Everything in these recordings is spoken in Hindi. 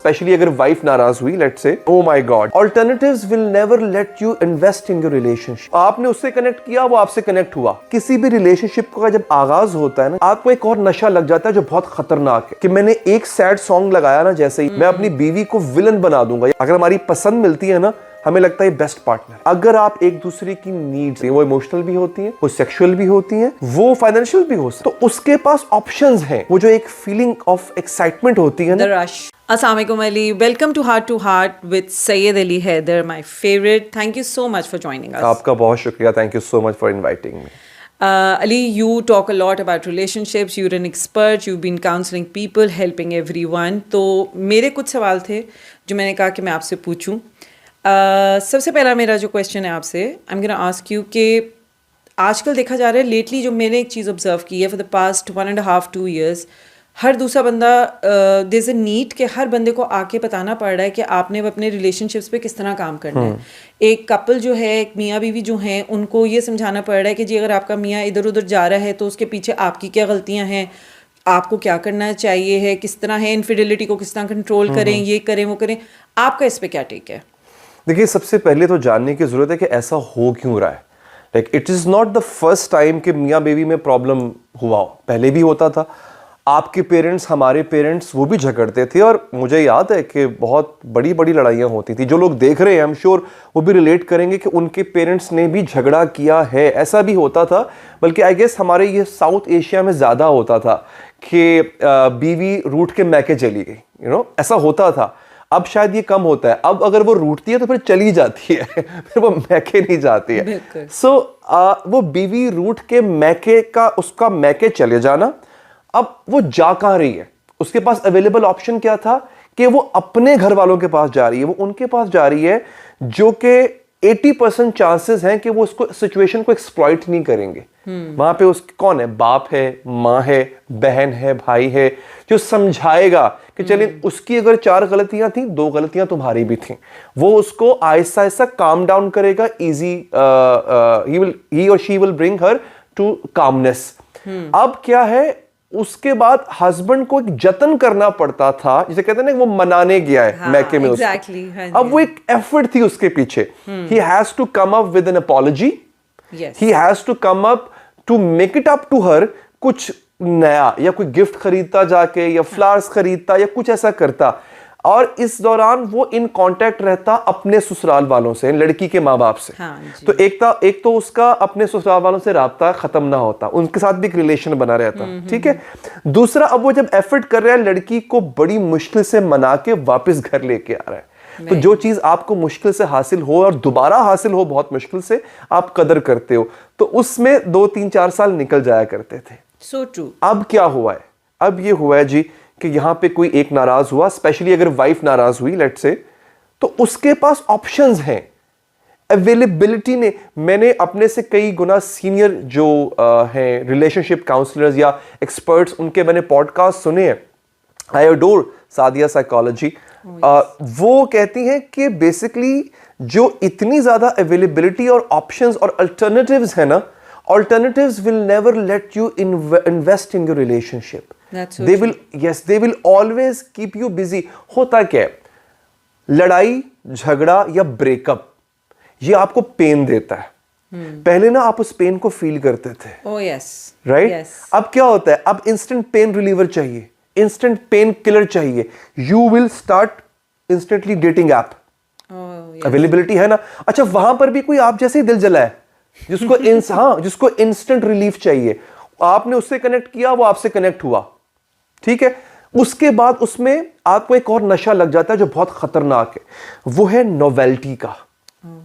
स्पेशली अगर वाइफ नाराज हुई, let's say, oh my God, alternatives will never let you invest in your relationship. आपने उससे कनेक्ट किया, वो आपसे कनेक्ट हुआ। किसी भी रिलेशनशिप का जब आगाज होता है ना, आपको एक और नशा लग जाता है जो बहुत खतरनाक है कि मैंने एक सैड सॉन्ग लगाया ना, जैसे ही मैं अपनी बीवी को विलन बना दूंगा। अगर हमारी पसंद मिलती है ना, हमें लगता है बेस्ट पार्टनर। अगर आप एक दूसरे की नीड्स, वो इमोशनल भी होती हैं, वो सेक्सुअल भी होती हैं, वो फाइनेंशियल भी हो सकती है, तो उसके पास ऑप्शंस हैं। वो जो एक फीलिंग ऑफ एक्साइटमेंट होती है ना, rush. Assalamualaikum Ali, welcome to Heart with Syed Ali Haider, my favorite. Thank you so much for joining us. आपका बहुत शुक्रिया, thank you so much for inviting me. Ali, you talk a lot about relationships. You're an expert. You've been counseling people, helping everyone. तो मेरे कुछ सवाल थे जो मैंने कहा कि मैं आपसे पूछूं। सबसे पहला मेरा जो क्वेश्चन है आपसे, I am gonna ask you कि आजकल देखा जा रहा है, लेटली जो मैंने एक चीज़ ऑब्जर्व की है फॉर द पास्ट 1.5-2 years, हर दूसरा बंदा देयर इज़ अ नीड कि हर बंदे को आके बताना पड़ रहा है कि आपने अपने रिलेशनशिप्स पे किस तरह काम करना है। एक कपल जो है, एक मियाँ बीवी जो हैं, उनको ये समझाना पड़ रहा है कि जी अगर आपका मियाँ इधर उधर जा रहा है तो उसके पीछे आपकी क्या गलतियाँ हैं, आपको क्या करना चाहिए है, किस तरह है इनफिडेलिटी को किस तरह कंट्रोल करें, ये करें वो करें। आपका इस पर क्या टेक है? देखिए, सबसे पहले तो जानने की जरूरत है कि ऐसा हो क्यों रहा है। Like it is not the first time कि मियाँ बीवी में प्रॉब्लम हुआ हो, पहले भी होता था। आपके पेरेंट्स, हमारे पेरेंट्स, वो भी झगड़ते थे और मुझे याद है कि बहुत बड़ी बड़ी लड़ाइयाँ होती थी। जो लोग देख रहे हैं, आई एम श्योर वो भी रिलेट करेंगे कि उनके पेरेंट्स ने भी झगड़ा किया है। ऐसा भी होता था, बल्कि आई गेस हमारे ये साउथ एशिया में ज़्यादा होता था कि बीवी रूठ के मैके चली गई, ऐसा होता था। अब शायद ये कम होता है। अब अगर वो रूठती है तो फिर चली जाती है फिर वो मैके नहीं जाती है। सो वो बीवी रूठ के मैके का, उसका मैके चले जाना। अब वो जा कहाँ रही है? उसके पास अवेलेबल ऑप्शन क्या था कि वो अपने घर वालों के पास जा रही है, वो उनके पास जा रही है जो कि 80% चांसेस हैं कि वो उसको सिचुएशन को एक्सप्लॉइट नहीं करेंगे। वहां पे उसके कौन है? बाप है, माँ है, बहन है, भाई है, जो समझाएगा कि चलिए उसकी अगर 4 गलतियां थी, 2 गलतियां तुम्हारी भी थी। वो उसको आहिस्ता आहिस्ता काम डाउन करेगा। इजी ही और she will bring her to calmness. अब क्या है, उसके बाद हस्बैंड को एक जतन करना पड़ता था, जिसे कहते हैं ना, वो मनाने गया है मैके में। exactly, अब वो एक एफर्ट थी उसके पीछे। He has to come up with an apology, he has to come up to make it up to her. कुछ नया, या कोई गिफ्ट खरीदता जाके, या फ्लावर्स खरीदता, या कुछ ऐसा करता। और इस दौरान वो इन कांटेक्ट रहता अपने ससुराल वालों से, लड़की के माँ बाप से। तो एक तो उसका अपने ससुराल वालों से राब्ता खत्म ना होता, उनके साथ भी एक रिलेशन बना रहता। ठीक है। दूसरा, अब वो जब एफर्ट कर रहा है, लड़की को बड़ी मुश्किल से मना के वापस घर लेके आ रहा है। तो जो चीज आपको मुश्किल से हासिल हो और दोबारा हासिल हो बहुत मुश्किल से, आप कदर करते हो। तो उसमें 2-3-4 साल निकल जाया करते थे। So true. अब क्या हुआ है? अब ये हुआ है जी कि यहां पे कोई एक नाराज हुआ, स्पेशली अगर वाइफ नाराज हुई, लेट्स से, तो उसके पास ऑप्शंस हैं। अवेलेबिलिटी ने, मैंने अपने से कई गुना सीनियर जो हैं रिलेशनशिप काउंसलर्स या एक्सपर्ट्स, उनके मैंने पॉडकास्ट सुने हैं। I adore Sadia psychology. वो कहती हैं कि बेसिकली जो इतनी ज्यादा अवेलेबिलिटी और ऑप्शंस और अल्टरनेटिव्स है ना, alternatives will never let you invest in your relationship. That's so they true. they will always keep you busy. होता क्या है, लड़ाई झगड़ा या ब्रेकअप, ये आपको पेन देता है। पहले ना आप उस पेन को फील करते थे। Oh yes. राइट? Yes. अब क्या होता है, अब इंस्टेंट पेन रिलीवर चाहिए, इंस्टेंट पेन किलर चाहिए। You will start instantly dating app. Availability है ना। अच्छा, वहां पर भी कोई आप जैसे ही दिल जला है, जिसको इंस्टेंट रिलीफ चाहिए। आपने उससे कनेक्ट किया, वो आपसे कनेक्ट हुआ। ठीक है। उसके बाद उसमें आपको एक और नशा लग जाता है जो बहुत खतरनाक है, वो है नोवेल्टी का।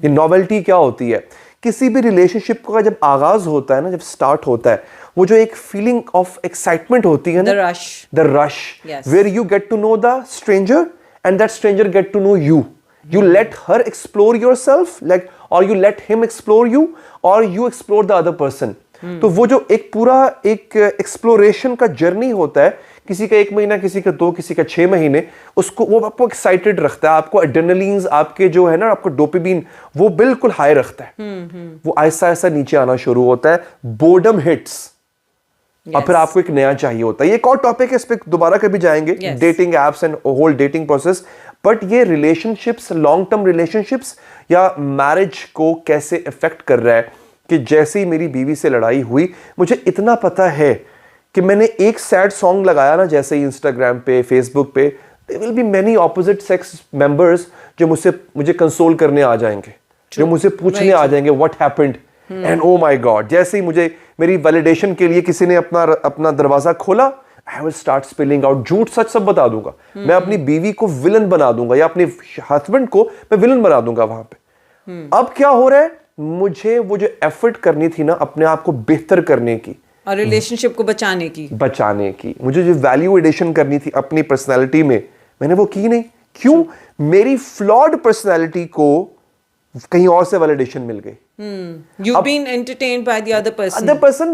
ये नोवेल्टी क्या होती है? किसी भी रिलेशनशिप का जब आगाज होता है ना, जब स्टार्ट होता है, वो जो एक फीलिंग ऑफ एक्साइटमेंट होती है ना, the rush, where you get to know the stranger and that stranger get to know you. You let her explore yourself, or you let him explore you, or you explore the other person. तो वो जो एक पूरा एक एक्सप्लोरेशन का जर्नी होता है, किसी का 1 महीना, किसी का 2, किसी का 6 महीने, उसको वो आपको एक्साइटेड रखता है। आपको एड्रेनलिन्स, आपके जो है ना, आपको डोपामिन, वो बिल्कुल हाई रखता है। वो आहिस्ता आहिस्ता नीचे आना शुरू होता है। बोर्डम हिट्स, और फिर आपको एक नया चाहिए होता है। ये एक और टॉपिक है, इस पे दोबारा कभी जाएंगे, Yes. Dating apps and whole dating process. But ये रिलेशनशिप्स, लॉन्ग टर्म रिलेशनशिप्स या मैरिज को कैसे इफेक्ट कर रहा है कि जैसे ही मेरी बीवी से लड़ाई हुई, मुझे इतना पता है कि मैंने एक सैड सॉन्ग लगाया ना, जैसे ही इंस्टाग्राम पे, फेसबुक पे, there will be many opposite sex members जो मुझे कंसोल करने आ जाएंगे, जो मुझे पूछने आ जाएंगे what happened, and oh my God, जैसे ही मुझे मेरी वैलिडेशन के लिए किसी ने अपना दरवाजा खोला, I will start spilling out, झूठ सच सब बता दूंगा। मैं अपनी बीवी को विलन बना दूंगा या अपने हस्बैंड को मैं विलन बना दूंगा वहां पे। अब क्या हो रहा है, मुझे वो जो एफर्ट करनी थी ना अपने आप को बेहतर करने की और रिलेशनशिप को बचाने की, मुझे जो वैल्यू एडिशन करनी थी अपनी पर्सनैलिटी में, मैंने वो की नहीं। क्यों? मेरी फ्लॉड पर्सनैलिटी को कहीं और से वैलिडेशन मिल गई। You've been entertained by the other person. Other person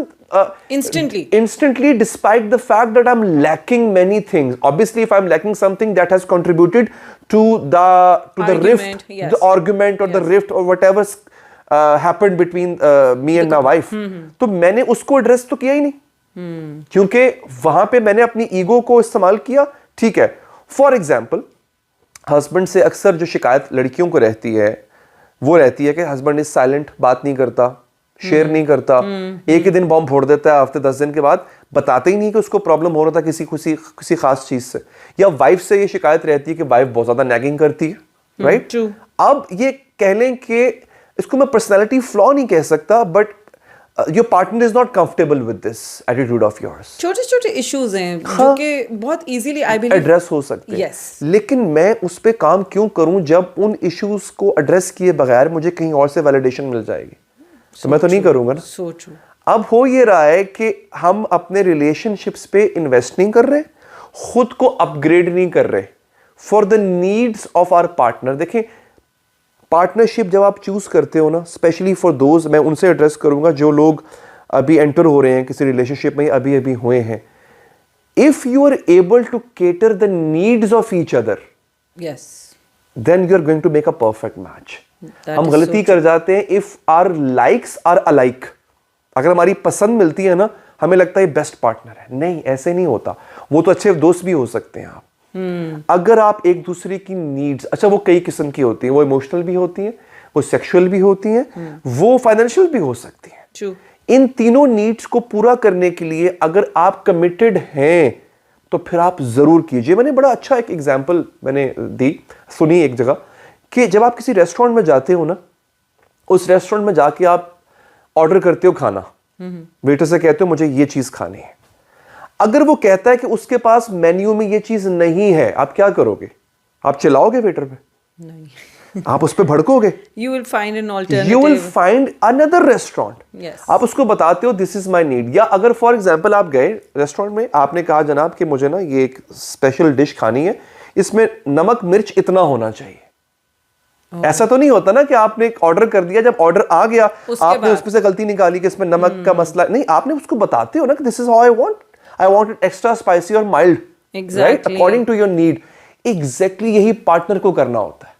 instantly, despite the fact that I'm lacking many things. Obviously, if I'm lacking something that has contributed to the Argument, rift, yes. the argument or the rift or whatever happened between me and my wife, तो मैंने उसको एड्रेस तो किया ही नहीं, क्योंकि वहां पे मैंने अपनी ईगो को इस्तेमाल किया। ठीक है, फॉर एग्जाम्पल, हस्बैंड से अक्सर जो शिकायत लड़कियों को रहती है वो रहती है कि हस्बैंड इज साइलेंट, बात नहीं करता, शेयर नहीं करता, एक ही दिन बॉम्ब फोड़ देता है, हफ्ते 10 दिन के बाद बताते ही नहीं कि उसको प्रॉब्लम हो रहा था किसी खास चीज से। या वाइफ से ये शिकायत रहती है कि वाइफ बहुत ज्यादा नैगिंग करती है, राइट? True. अब ये कह लें कि इसको मैं पर्सनैलिटी फ्लॉ नहीं कह सकता, but your partner is not comfortable with this attitude of yours. छोटे छोटे इश्यूज हैं जो कि बहुत इजीली आई बिलीव एड्रेस हो सकते हैं। Yes. लेकिन मैं उस पे काम क्यों करूं जब उन इश्यूज को एड्रेस किए बगैर मुझे कहीं और से वैलिडेशन मिल जाएगी? तो मैं तो नहीं करूंगा ना। सोचो अब हो ये रहा है कि हम अपने रिलेशनशिप्स पे इन्वेस्ट नहीं कर रहे, खुद को अपग्रेड नहीं कर रहे for the needs of our partner. देखें, पार्टनरशिप जब आप चूज करते हो ना, स्पेशली फॉर दोज, मैं उनसे एड्रेस करूंगा जो लोग अभी एंटर हो रहे हैं किसी रिलेशनशिप में, अभी अभी हुए हैं। If you are able to cater the needs of each other, yes, then you are going to make a perfect match. That हम is गलती so कर जाते हैं if our likes are alike. अगर हमारी पसंद मिलती है ना, हमें लगता है बेस्ट पार्टनर है। नहीं, ऐसे नहीं होता। वो तो अच्छे दोस्त भी हो सकते हैं आप। अगर आप एक दूसरे की नीड्स, अच्छा वो कई किस्म की होती हैं, वो इमोशनल भी होती हैं, वो सेक्सुअल भी होती हैं, वो फाइनेंशियल भी हो सकती हैं। True. इन तीनों नीड्स को पूरा करने के लिए अगर आप कमिटेड हैं तो फिर आप जरूर कीजिए। मैंने बड़ा अच्छा एक एग्जांपल मैंने सुनी एक जगह कि जब आप किसी रेस्टोरेंट में जाते हो ना, उस रेस्टोरेंट में जाके आप ऑर्डर करते हो खाना, वेटर से कहते हो मुझे ये चीज खानी है। अगर वो कहता है कि उसके पास मेन्यू में ये चीज नहीं है, आप क्या करोगे? आप चिल्लाओगे वेटर पे? नहीं। आप उस पे भड़कोगे? You will find an alternative. You will find another restaurant. Yes. आप उसको बताते हो दिस इज माई नीड। या अगर फॉर एग्जाम्पल आप गए रेस्टोरेंट में, आपने कहा जनाब कि मुझे ना ये एक स्पेशल डिश खानी है, इसमें नमक मिर्च इतना होना चाहिए। ऐसा तो नहीं होता ना कि आपने एक ऑर्डर कर दिया, जब ऑर्डर आ गया आपने उसमें से गलती निकाली कि इसमें नमक का मसला नहीं। आपने उसको बताते हो ना कि this is how I want it extra spicy और mild, right, according to your need. Exactly यही पार्टनर को करना होता है।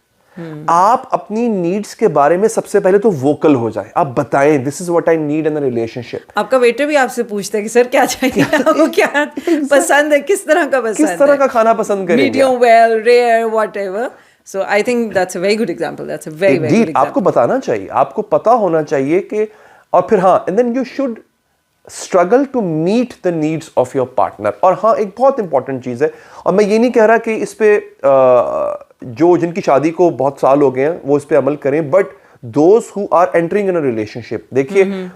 आप अपनी नीड्स के बारे में सबसे पहले तो वोकल हो जाए, आप बताएं this is what I need in a relationship. आपका वेटर भी आपसे पूछता है कि सर क्या चाहिए, आपको क्या पसंद है, किस तरह का पसंद है, किस तरह का खाना पसंद करेंगे, medium, well, rare, whatever. So I think that's a very good example. That's a very good example. आपको बताना चाहिए, आपको पता होना चाहिए कि, और फिर हाँ, and then you should struggle to meet the needs of your partner. और हाँ, एक बहुत इंपॉर्टेंट चीज़ है, और मैं ये नहीं कह रहा कि इस पे जो जिनकी शादी को बहुत साल हो गए हैं वो इस पे अमल करें, but those who are entering in a relationship, देखिए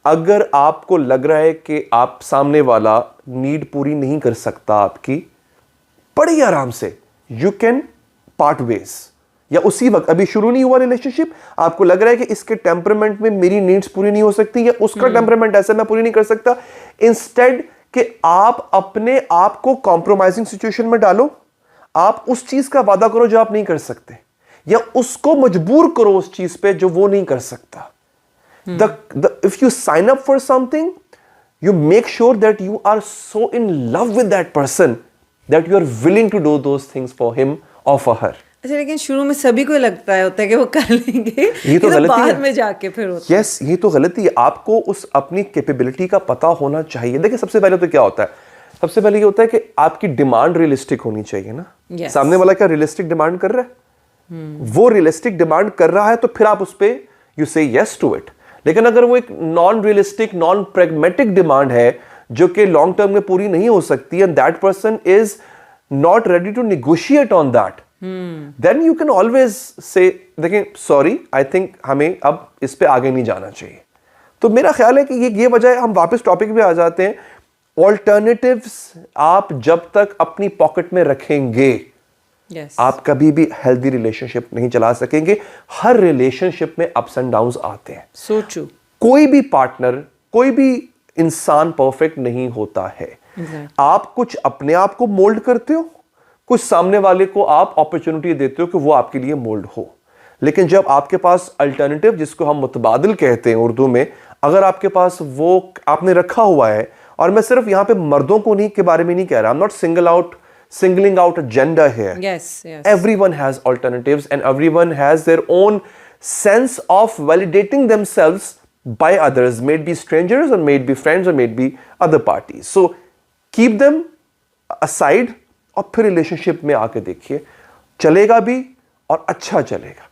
अगर आपको लग रहा है कि आप सामने वाला नीड पूरी नहीं कर सकता आपकी, बड़ी आराम से यू कैन पार्ट वेज। या उसी वक्त, अभी शुरू नहीं हुआ रिलेशनशिप, आपको लग रहा है कि इसके टेम्परामेंट में मेरी नीड्स पूरी नहीं हो सकती, या उसका टेम्परामेंट ऐसे मैं पूरी नहीं कर सकता, इंस्टेड कि आप अपने आप को कॉम्प्रोमाइजिंग सिचुएशन में डालो, आप उस चीज का वादा करो जो आप नहीं कर सकते, या उसको मजबूर करो उस चीज पे जो वो नहीं कर सकता। If you sign up for something, you make sure that you are so in love with that person that you are willing to do those things for him or for her. अच्छा, लेकिन शुरू में सभी को लगता है होता है कि वो कर लेंगे, ये तो गलती बाद है। में जाके फिर होता है। यस, ये तो गलती है। आपको उस अपनी कैपेबिलिटी का पता होना चाहिए। देखिए, सबसे पहले तो क्या होता है, सबसे पहले ये होता है कि आपकी डिमांड रियलिस्टिक होनी चाहिए ना। Yes. सामने वाला क्या रियलिस्टिक डिमांड कर रहा है, वो रियलिस्टिक डिमांड कर रहा है तो फिर आप उस पे यू से यस टू इट। लेकिन अगर वो एक non realistic, non pragmatic demand है जो कि लॉन्ग टर्म में पूरी नहीं हो सकती, and that person is not ready to negotiate on that, then you can always say देखिए सॉरी, आई थिंक हमें अब इस पे आगे नहीं जाना चाहिए। तो मेरा ख्याल है कि ये वजह है। हम वापस टॉपिक पे आ जाते हैं। ऑल्टरनेटिव्स आप जब तक अपनी पॉकेट में रखेंगे, Yes. आप कभी भी हेल्दी रिलेशनशिप नहीं चला सकेंगे। हर रिलेशनशिप में अप्स एंड डाउन्स आते हैं। So true. कोई भी पार्टनर, कोई भी इंसान परफेक्ट नहीं होता है। Exactly. आप कुछ अपने आप को मोल्ड करते हो, कुछ सामने वाले को आप अपॉर्चुनिटी देते हो कि वो आपके लिए मोल्ड हो। लेकिन जब आपके पास अल्टरनेटिव, जिसको हम मुतबादिल कहते हैं उर्दू में, अगर आपके पास वो आपने रखा हुआ है, और मैं सिर्फ यहां पे मर्दों को नहीं के बारे में नहीं कह रहा, I am not singling out a gender here. Yes, yes. Everyone has alternatives and everyone has their own sense of validating themselves by others, may it be strangers or may it be friends or may it be other parties. So keep them aside और फिर रिलेशनशिप में आके देखिए, चलेगा भी और अच्छा चलेगा।